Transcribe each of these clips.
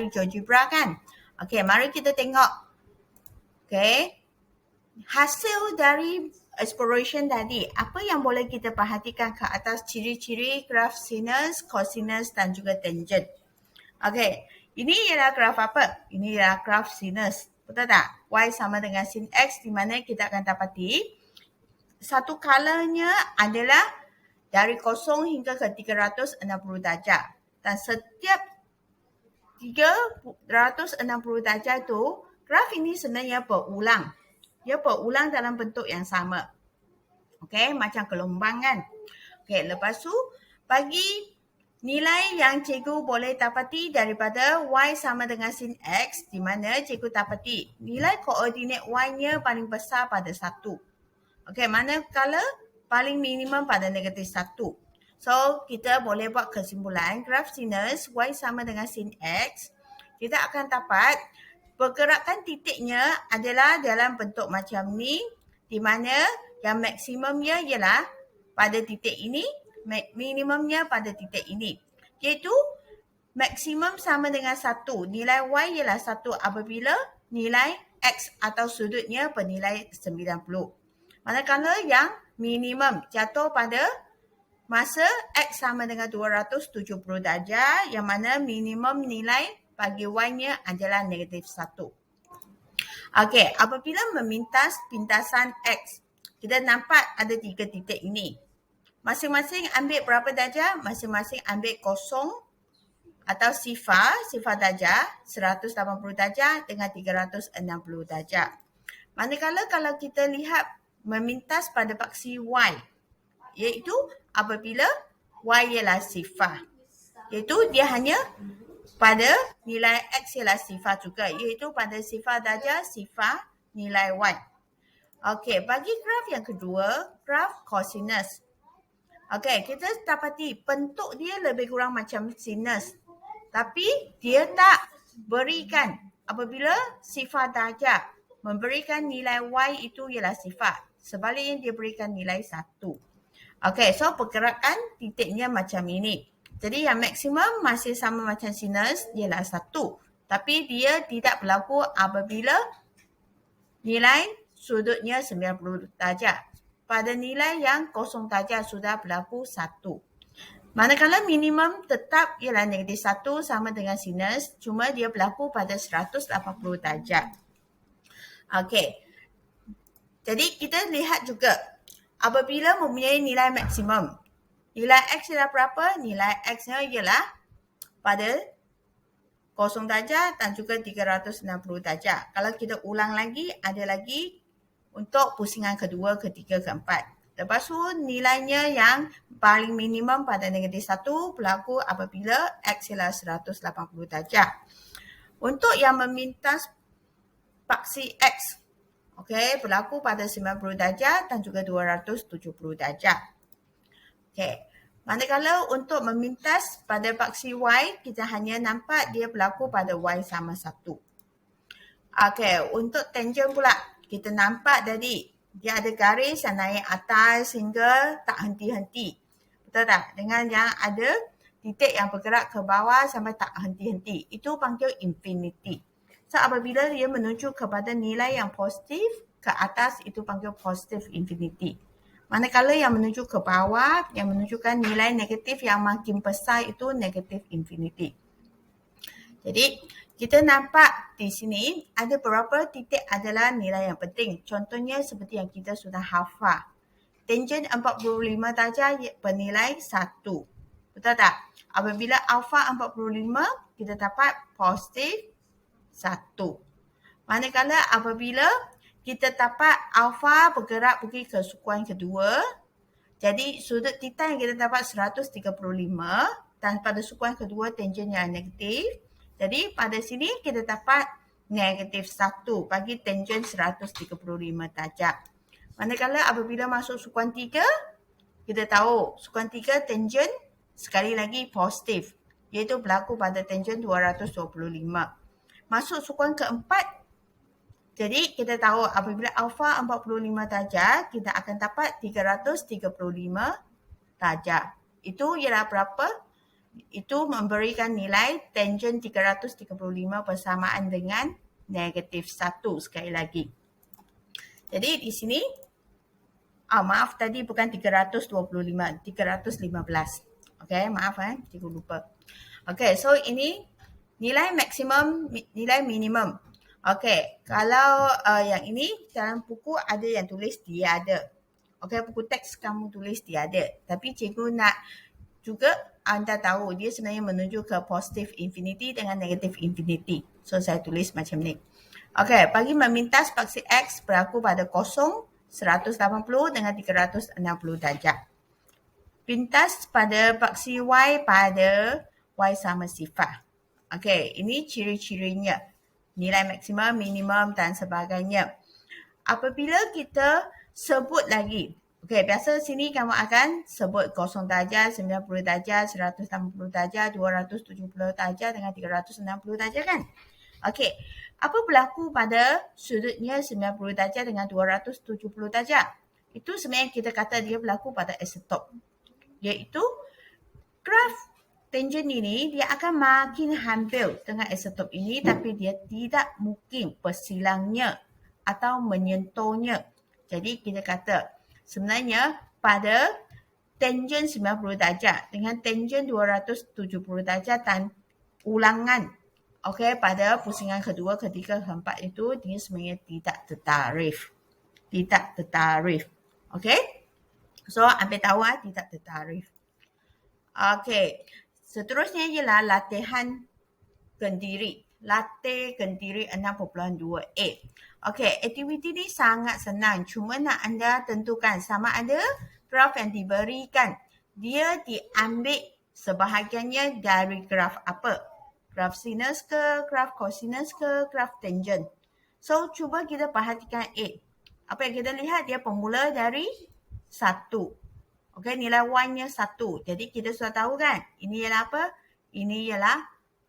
GeoGebra kan. Okey, mari kita tengok. Okey. Hasil dari exploration tadi, apa yang boleh kita perhatikan ke atas ciri-ciri graf sinus, cosinus dan juga tangent. Okey, ini ialah graf apa? Ini ialah graf sinus. Betul tak? Y sama dengan sin X di mana kita akan dapati satu kalanya adalah dari 0 hingga ke 360 darjah. Dan setiap 360 darjah itu, graf ini sebenarnya berulang. Dia berulang dalam bentuk yang sama. Okey, macam gelombang kan. Okey, lepas tu bagi nilai yang cikgu boleh dapati daripada Y sama dengan sin X, di mana cikgu dapati nilai koordinat Y-nya paling besar pada 1. Okey, manakala paling minimum pada negatif 1. So, kita boleh buat kesimpulan graf sinus Y sama dengan sin X. Kita akan dapat pergerakan titiknya adalah dalam bentuk macam ni, di mana yang maksimumnya ialah pada titik ini, minimumnya pada titik ini. Iaitu maksimum sama dengan 1. Nilai Y ialah 1 apabila nilai X atau sudutnya bernilai 90. Manakala yang minimum jatuh pada masa X sama dengan 270 darjah, yang mana minimum nilai bagi Y-nya adalah negatif 1. Okey, apabila memintas pintasan X, kita nampak ada 3 titik ini. Masing-masing ambil berapa darjah? Masing-masing ambil 0 atau sifar darjah, 180 darjah dengan 360 darjah. Manakala kalau kita lihat memintas pada paksi Y, iaitu apabila Y ialah sifar, iaitu dia hanya pada nilai X ialah sifar juga, iaitu pada sifar darjah, sifar nilai Y. Okey, bagi graf yang kedua, graf cosinus. Okey, kita dapati bentuk dia lebih kurang macam sinus. Tapi dia tak berikan apabila sifar darjah memberikan nilai Y itu ialah sifar. Sebaliknya dia berikan nilai 1. Okey, so pergerakan titiknya macam ini. Jadi yang maksimum masih sama macam sinus ialah 1. Tapi dia tidak berlaku apabila nilai sudutnya 90 darjah. Pada nilai yang 0 darjah sudah berlaku 1. Manakala minimum tetap ialah negatif 1 sama dengan sinus, cuma dia berlaku pada 180 darjah. Okey. Jadi kita lihat juga apabila mempunyai nilai maksimum. Nilai X ialah berapa? Nilai X-nya ialah pada 0 darjah dan juga 360 darjah. Kalau kita ulang lagi, ada lagi untuk pusingan kedua, ketiga, keempat. Lepas tu nilainya yang paling minimum pada negatif 1 berlaku apabila X ialah 180 darjah. Untuk yang memintas paksi X, okey, berlaku pada 90 darjah dan juga 270 darjah. Okey. Manakala untuk memintas pada paksi Y, kita hanya nampak dia berlaku pada Y sama 1. Okey, untuk tangent pula, kita nampak tadi dia ada garis yang naik atas hingga tak henti-henti. Betul tak? Dengan yang ada titik yang bergerak ke bawah sampai tak henti-henti. Itu panggil infinity. So, apabila dia menuju kepada nilai yang positif, ke atas itu panggil positive infinity. Manakala yang menuju ke bawah, yang menunjukkan nilai negatif yang makin besar itu negative infinity. Jadi, kita nampak di sini ada beberapa titik adalah nilai yang penting. Contohnya seperti yang kita sudah hafal. Tangent 45 darjah bernilai 1. Betul tak? Apabila alfa 45, kita dapat positif 1. Manakala apabila kita dapat alfa bergerak pergi ke sukuan kedua, jadi sudut theta yang kita dapat 135 dan pada sukuan kedua tangent yang negatif. Jadi pada sini kita dapat negatif 1 bagi tangent 135 darjah. Manakala apabila masuk sukuan 3, kita tahu sukuan 3 tangent sekali lagi positif, iaitu berlaku pada tangent 225. Masuk sukuan keempat, jadi kita tahu apabila alfa 45 darjah, kita akan dapat 335 darjah. Itu ialah berapa? Itu memberikan nilai tangent 335 bersamaan dengan negatif 1 sekali lagi. Jadi di sini, maaf tadi bukan 325, 315. Okey, maaf cikgu lupa. Okey, so ini nilai maksimum, nilai minimum. Okey, kalau yang ini dalam buku ada yang tulis tiada. Okey, buku teks kamu tulis tiada. Tapi cikgu nak juga anda tahu dia sebenarnya menuju ke positif infinity dengan negatif infinity. So, saya tulis macam ni. Okey, bagi memintas paksi X berlaku pada kosong 180 dengan 360 darjah. Pintas pada paksi Y pada Y sama sifar. Okey, ini ciri-cirinya. Nilai maksimum, minimum dan sebagainya. Apabila kita sebut lagi, okey, biasa sini kamu akan sebut 0 darjah, 90 darjah, 180 darjah, 270 darjah dengan 360 darjah kan? Okey, apa berlaku pada sudutnya 90 darjah dengan 270 darjah? Itu sebenarnya kita kata dia berlaku pada asymptote. Iaitu graf tangent ini dia akan makin hampir dengan asymptote ini tapi dia tidak mungkin bersilangnya atau menyentuhnya. Jadi kita kata sebenarnya pada tangent 90 darjah dengan tangent 270 darjah dan ulangan pada pusingan kedua, ketiga, keempat itu dia sebenarnya tidak tertarif. Tidak tertarif. Okey? So ambil tahu tidak tertarif. Okey. Seterusnya ialah latihan kendiri. Latih kendiri 6.2a. Okey, aktiviti ni sangat senang. Cuma nak anda tentukan sama ada graf yang diberikan dia diambil sebahagiannya dari graf apa? Graf sinus ke, graf kosinus ke, graf tangent. So, cuba kita perhatikan A. Apa yang kita lihat? Dia permula dari 1. Okey, nilai Y-nya 1. Jadi kita sudah tahu kan? Ini ialah apa? Ini ialah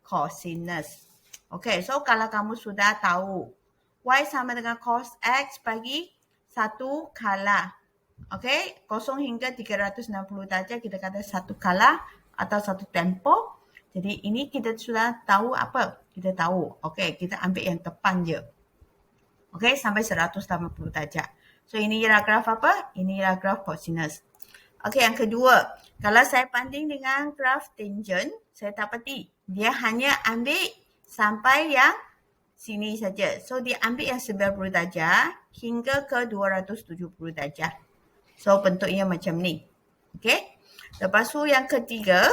cosinus. Okey, so kalau kamu sudah tahu Y sama dengan cos X bagi 1 kala. Okey, 0 hingga 360 darjah kita kata 1 kala atau 1 tempoh. Jadi ini kita sudah tahu apa? Kita tahu. Okey, kita ambil yang depan je. Okey, sampai 180 darjah. So ini ialah graf apa? Ini ialah graf cosinus. Okey, yang kedua, kalau saya banding dengan graf tangent, saya dapati dia hanya ambil sampai yang sini saja. So dia ambil yang 90 darjah hingga ke 270 darjah. So bentuknya macam ni. Okey. Lepas tu yang ketiga,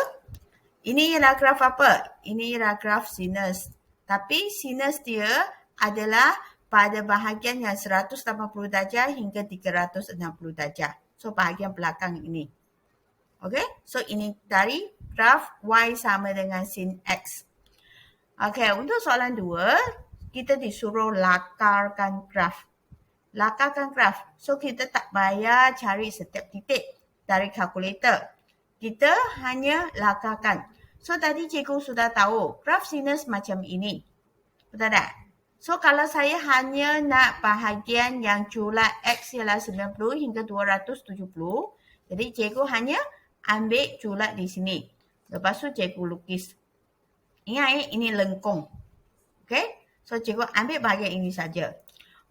ini ialah graf apa? Ini ialah graf sinus. Tapi sinus dia adalah pada bahagian yang 180 darjah hingga 360 darjah. So, bahagian belakang ini. Okey, so ini dari graf Y sama dengan sin X. Okey, untuk soalan 2, kita disuruh lakarkan graf. Lakarkan graf. So, kita tak payah cari setiap titik dari kalkulator. Kita hanya lakarkan. So, tadi cikgu sudah tahu graf sinus macam ini. Betul tak? So, kalau saya hanya nak bahagian yang julat X ialah 90 hingga 270, jadi cikgu hanya ambil julat di sini. Lepas tu cikgu lukis. Ingat ini lengkung. Okay? So, cikgu ambil bahagian ini saja.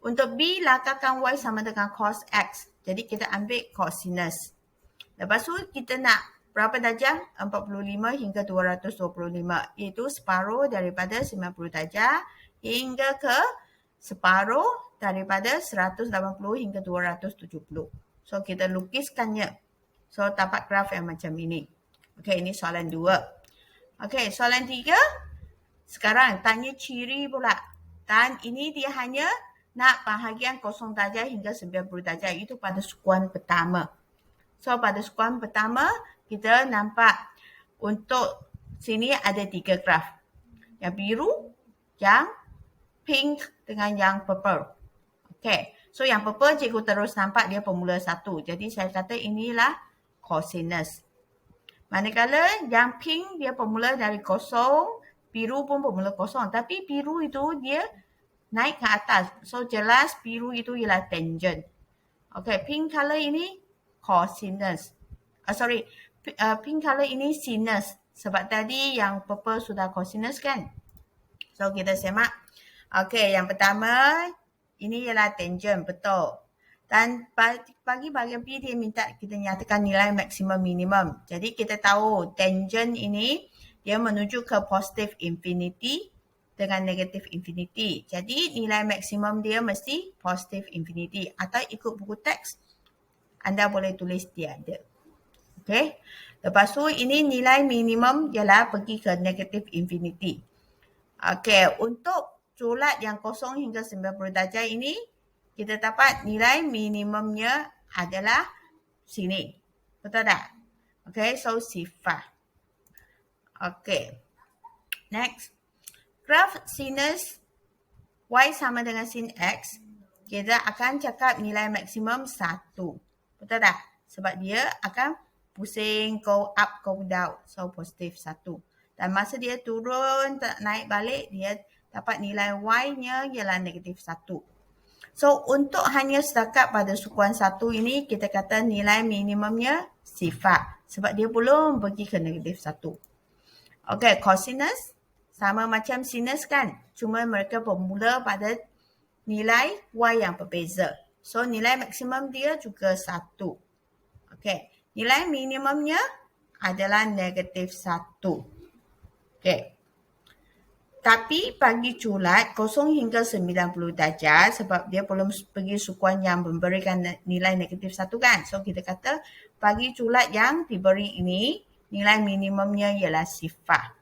Untuk B, lakarkan Y sama dengan cos X. Jadi, kita ambil cosinus. Lepas tu, kita nak berapa darjah? 45 hingga 225. Iaitu separuh daripada 90 darjah hingga ke separuh daripada 180 hingga 270. So, kita lukiskannya. So, dapat graf yang macam ini. Okey, ini soalan 2. Okey, soalan 3. Sekarang, tanya ciri pula. Dan ini dia hanya nak bahagian 0 darjah hingga 90 darjah. Itu pada sukuan pertama. So, pada sukuan pertama, kita nampak untuk sini ada 3 graf. Yang biru, yang pink dengan yang purple. Okay. So yang purple cikgu terus nampak dia permula 1. Jadi saya kata inilah cosinus. Manakala yang pink dia permula dari 0, biru pun permula 0. Tapi biru itu dia naik ke atas. So jelas biru itu ialah tangent. Okay, pink color ini cosinus. Pink color ini sinus. Sebab tadi yang purple sudah cosinus kan. So kita semak. Okey, yang pertama ini ialah tangent, betul. Dan bagi bahagian B dia minta kita nyatakan nilai maksimum minimum. Jadi kita tahu tangent ini dia menuju ke positive infinity dengan negative infinity. Jadi nilai maksimum dia mesti positive infinity. Atau ikut buku teks, anda boleh tulis dia ada. Okey. Lepas tu ini nilai minimum ialah pergi ke negative infinity. Okey, untuk culat yang kosong hingga 90 darjah ini, kita dapat nilai minimumnya adalah sini. Betul tak? Okey, so sifar. Okey. Next. Graf sinus Y sama dengan sin X, kita akan cakap nilai maksimum 1. Betul tak? Sebab dia akan pusing, go up, go down. So, positif 1. Dan masa dia turun, naik balik, dia dapat nilai Y-nya ialah negatif 1. So, untuk hanya setakat pada sukuan 1 ini, kita kata nilai minimumnya sifar. Sebab dia belum pergi ke negatif 1. Okey, cosinus sama macam sinus kan. Cuma mereka bermula pada nilai Y yang berbeza. So, nilai maksimum dia juga 1. Okey, nilai minimumnya adalah negatif 1. Okey. Tapi bagi culat 0 hingga 90 darjah sebab dia belum pergi sukuan yang memberikan nilai negatif 1 kan. So kita kata bagi culat yang diberi ini nilai minimumnya ialah sifar.